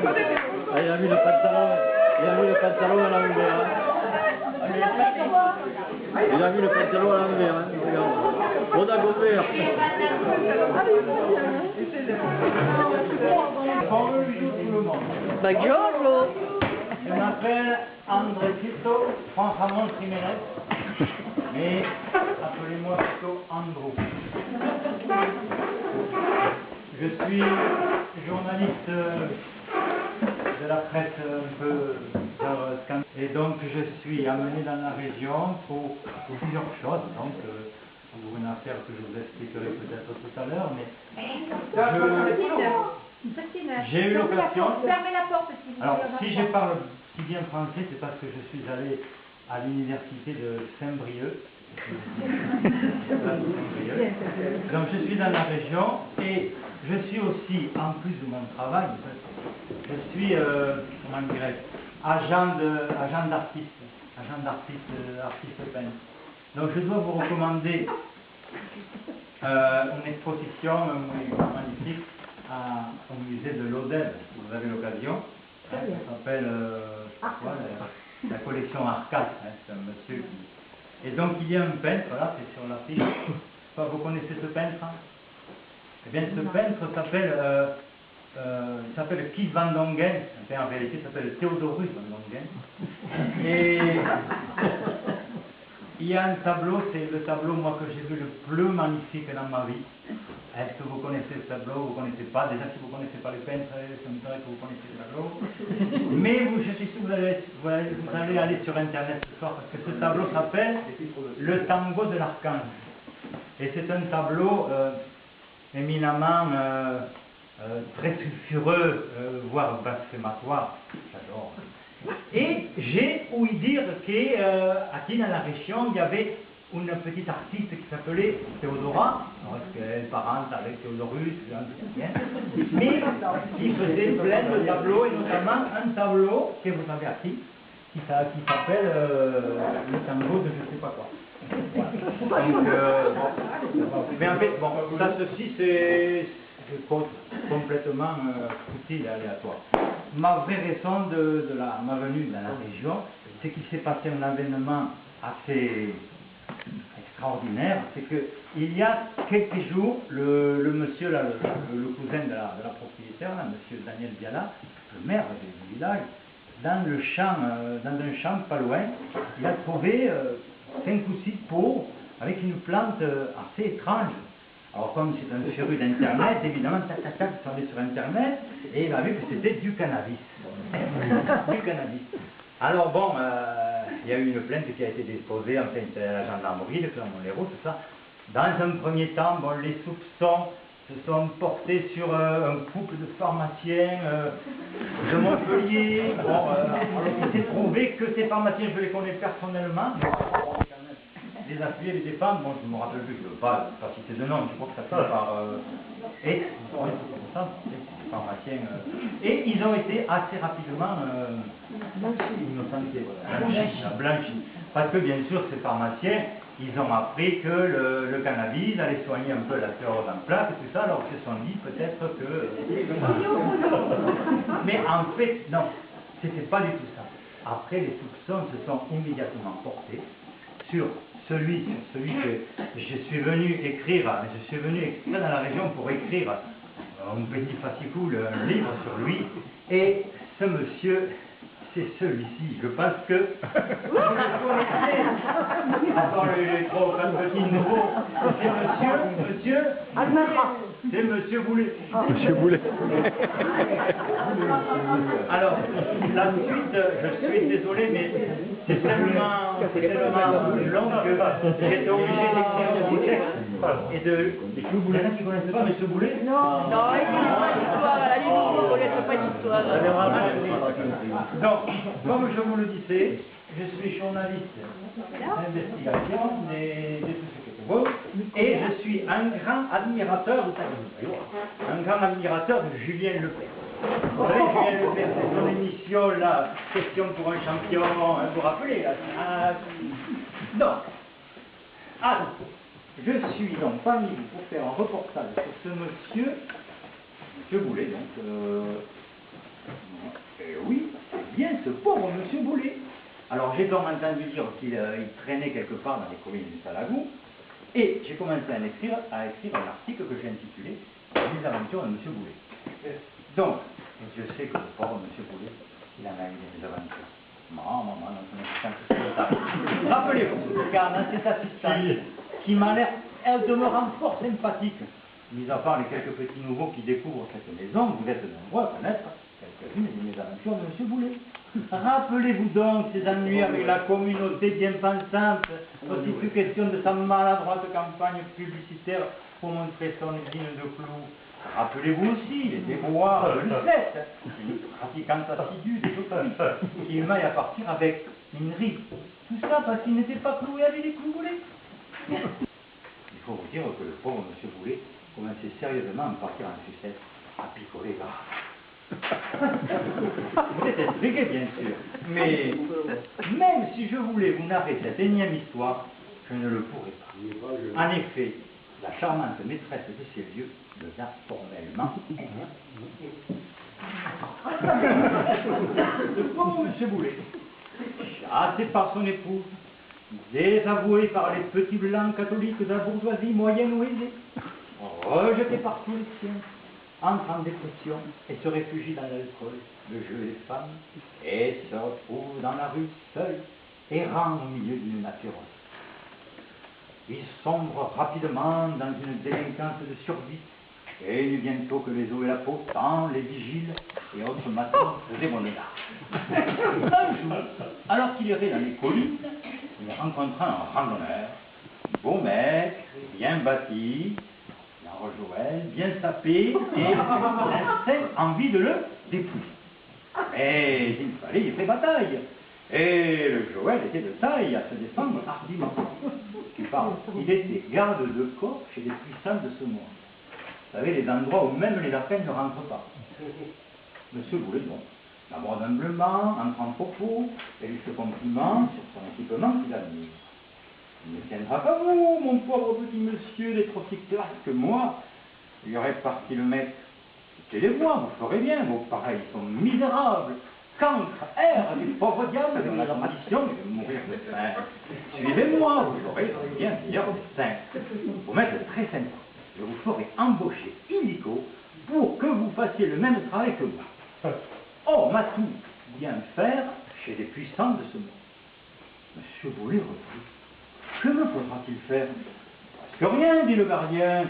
il a mis le pantalon à l'envers. Hein. Il a mis le pantalon à l'envers. Hein. Regarde. On a gommé. Bonjour tout le monde. Buongiorno. Je m'appelle André Tito, Franck-Ramon Jiménez, mais appelez-moi plutôt Andrew. Je suis journaliste de la presse un peu scandinave, et donc je suis amené dans la région pour plusieurs choses. Donc, pour une affaire que je vous expliquerai peut-être tout à l'heure, mais j'ai eu l'occasion. Fermez la porte si vous Alors, voulez. si je parle si bien français, c'est parce que je suis allé à l'université de Saint-Brieuc. Donc, je suis dans la région et je suis aussi, en plus de mon travail, je suis, comment dirais-je, agent d'artiste, artiste peintre. Donc, je dois vous recommander une exposition magnifique au musée de l'Odève, si vous avez l'occasion. Ça s'appelle la collection Arcade. Hein, c'est un monsieur qui... Et donc il y a un peintre, là, c'est sur l'affiche. Vous connaissez ce peintre? Eh bien, ce peintre s'appelle Kees van Dongen. Enfin, en réalité, il s'appelle Theodorus van Dongen. Et il y a un tableau, c'est le tableau moi que j'ai vu le plus magnifique dans ma vie. Est-ce que vous connaissez ce tableau? Vous ne connaissez pas. Déjà, si vous ne connaissez pas les peintres, ça me paraît que vous connaissez le tableau. Mais je suis sûr que vous allez aller sur Internet ce soir, parce que ce tableau s'appelle Le Tango de l'Archange. Et c'est un tableau éminemment très sulfureux, voire blasphématoire. J'adore. Et j'ai ouï dire qu'à dans la région, il y avait une petite artiste qui s'appelait Théodora, alors est-ce qu'elle est parente avec Théodorus, mais qui faisait plein de tableaux, et notamment un tableau que vous avez acquis, qui s'appelle Le Tango de je ne sais pas quoi. Voilà. Donc, mais en fait, bon, ça, ceci, c'est complètement futile et aléatoire. Ma vraie raison de ma venue dans la région, c'est qu'il s'est passé un événement assez extraordinaire, c'est qu'il y a quelques jours, le monsieur, là, le cousin de la propriétaire, là, monsieur Daniel Biala, le maire du village, dans un champ pas loin, il a trouvé 5 ou 6 pots avec une plante assez étrange. Alors comme c'est un féru d'internet, évidemment, tac, il s'en est sur internet, et il a vu que c'était du cannabis. Du cannabis. Alors bon, il y a eu une plainte qui a été déposée, enfin c'est la gendarmerie, le Clermont-Lérault, tout ça. Dans un premier temps, bon, les soupçons se sont portés sur un couple de pharmaciens de Montpellier. Bon, il s'est trouvé que ces pharmaciens, je les connais personnellement. Les appuyer, les défendre, bon, je ne me rappelle plus, je ne veux pas citer de nom, je crois que ça passe par pharmaciens. Et ils ont été assez rapidement innocentés, blanchis. Parce que bien sûr, ces pharmaciens, ils ont appris que le cannabis allait soigner un peu la sclérose en plaques et tout ça, alors ils se sont dit peut-être que... Mais en fait, non, c'était pas du tout ça. Après, les soupçons se sont immédiatement portés sur celui que je suis venu écrire dans la région pour écrire un petit fascicule, un livre sur lui, et ce monsieur, c'est celui-ci. Je pense que vous le connaissez. Attends, il est trop un petit nouveau. C'est monsieur Boulet. Monsieur Boulet. Alors, la suite, je suis désolé, mais c'est tellement long que j'étais obligé d'écrire un texte et de... Monsieur Boulet, tu ne connaissais pas monsieur Boulet? Non, il n'y a pas d'histoire, à la limite, on ne connaît pas d'histoire. Donc, comme je vous le disais, je suis journaliste d'investigation des sociétés. Et je suis un grand admirateur de Julien Lepers. Vous savez, Julien Lepers, c'est son émission là, Question pour un champion, vous vous rappelez là? Donc, alors, je suis donc parmi vous pour faire un reportage sur ce monsieur Boulet, donc, ce pauvre monsieur Boulet. Alors j'ai donc entendu dire qu'il traînait quelque part dans les collines du Salagou, et j'ai commencé à écrire un article que j'ai intitulé Les aventures de monsieur Boulet. Donc, je sais que le pauvre monsieur Boulet, il en a eu des aventures. Maman, dans son assistante. Rappelez-vous, car dans cette assistante, qui m'a l'air, elle demeure fort sympathique, mis à part les quelques petits nouveaux qui découvrent cette maison, vous êtes nombreux à connaître quelques-unes des mésaventures de M. Boulet. Rappelez-vous donc ces ennuis avec la communauté bien pensante, aussi plus question de sa maladroite campagne publicitaire pour montrer son usine de clous. Rappelez-vous aussi les déboires de Lucette, une pratiquante assidue des autobus, qui maille à partir avec une rive. Tout ça parce qu'il n'était pas cloué avec des clous Boulet. Il faut vous dire que le pauvre M. Boulet commençait sérieusement à me partir en sucette, à picoler là. Vous êtes intrigué, bien sûr, mais même si je voulais vous narrer cette énième histoire, je ne le pourrais pas. En effet, la charmante maîtresse de ces lieux le a formellement. Le pauvre M. Boulet, chassé par son épouse, désavoué par les petits blancs catholiques de la bourgeoisie moyenne ou aisée, rejeté par tous les siens, entre en dépression et se réfugie dans l'alcool, le jeu et les femmes, et se retrouve dans la rue seul, errant au milieu d'une nature. Il sombre rapidement dans une délinquance de survie, et il est bientôt que les os et la peau, tant les vigiles et autres matins faisaient mon égard. Un jour, alors qu'il irait dans les collines, il rencontra un randonneur, beau mec, bien bâti, Joël, bien sapé, et a envie de le dépouiller. Mais il fallait y faire bataille. Et le Joël était de taille à se défendre hardiment. Il était garde de corps chez les puissants de ce monde. Vous savez, les endroits où même les lapins ne rentrent pas. Monsieur Boulet, bon, d'abord humblement, entre en propos, et lui fait compliment sur son équipement qu'il admire. Il ne tiendra pas vous, mon pauvre petit monsieur, d'être aussi classe que moi. Il aurait parti le mec. Écoutez-les-moi, vous ferez bien, vos pareils sont misérables. Cancre, air, des pauvres diables, dans la tradition de mourir de faim. Suivez-moi, vous aurez bien meilleur destin. Vous m'êtes très sympa. Je vous ferai embaucher illico pour que vous fassiez le même travail que moi. Oh, m'a tout bien faire chez les puissants de ce monde. Monsieur Boulet reprit. Que me faudra-t-il faire? Presque rien, dit le gardien.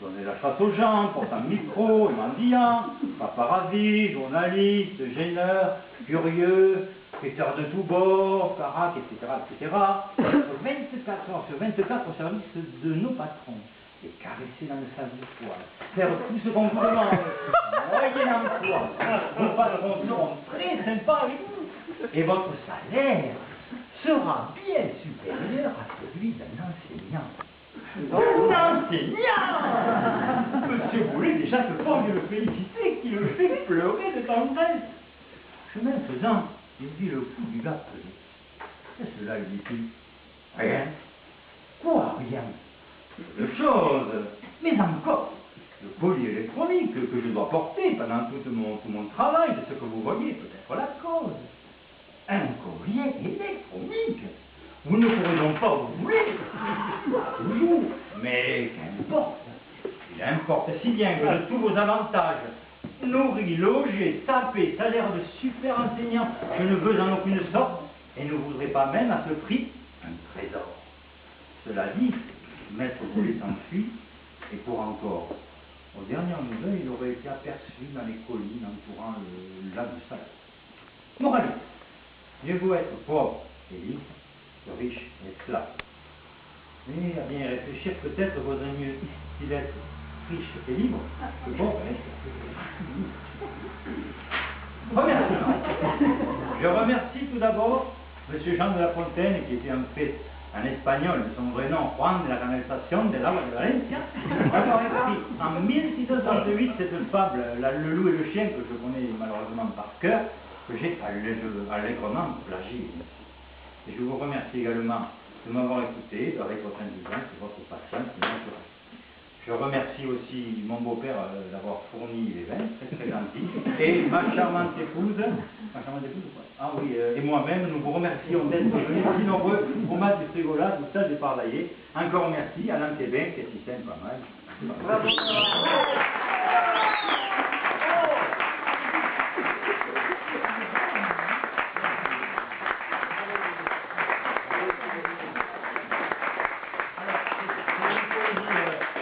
Donner la chasse aux gens, portant micro et mendiant, paparazzi, journaliste, gêneur, curieux, prêteur de tous bords, carac, etc., etc. 24 heures sur 24 au service de nos patrons. Les caresser dans le sable du poil, faire tout ce qu'on vous demande, moyennant quoi, vos patrons seront très sympas avec vous, et votre salaire sera bien supérieur à celui d'un enseignant. Un enseignant! Monsieur Boulet déjà se forme de le féliciter, qui le fait pleurer de tendresse. Chemin faisant, il dit le coup du gars pesé. C'est cela, lui dit-il. Rien. Quoi, rien? De choses, mais encore, le colis électronique que je dois porter pendant tout mon travail, de ce que vous voyez peut-être la cause. Un collier électronique. Vous ne pourrez donc pas vous voulez. Toujours. Mais qu'importe. Il importe si bien que de tous vos avantages, nourri, logé, tapé, salaire de super enseignant, je ne veux en aucune sorte, et ne voudrais pas même à ce prix un trésor. Cela dit, Maître Boulet s'enfuit, et pour encore. Aux dernières nouvelles, il aurait été aperçu dans les collines entourant le lac du Salagou. Moralité. Mieux vaut être pauvre et libre que riche et esclave. Mais à bien réfléchir, peut-être vaudrait mieux ici d'être riche et libre que pauvre et esclave. Remerciement. Je remercie tout d'abord M. Jean de la Fontaine, qui était en fait un espagnol de son vrai nom, Juan de la Canalización del Agua de Valencia, d'avoir écrit en 1668 cette fable, Le loup et le chien, que je connais malheureusement par cœur, que j'ai allègrement plagié. Et je vous remercie également de m'avoir écouté avec votre indulgence et votre patience naturelle. Je remercie aussi mon beau-père d'avoir fourni les vins, très très gentil, et ma charmante épouse, ah oui, et moi-même, nous vous remercions d'être venus si nombreux pour mettre du frigo là, tout ça, j'ai parlaillé. Encore merci à l'Antébin, qui est si simple, pas mal. Bravo.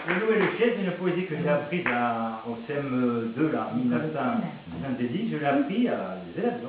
Le loup et le chien, c'est une poésie que j'ai apprise au CM2 là, en 1970. Je l'ai appris à des élèves.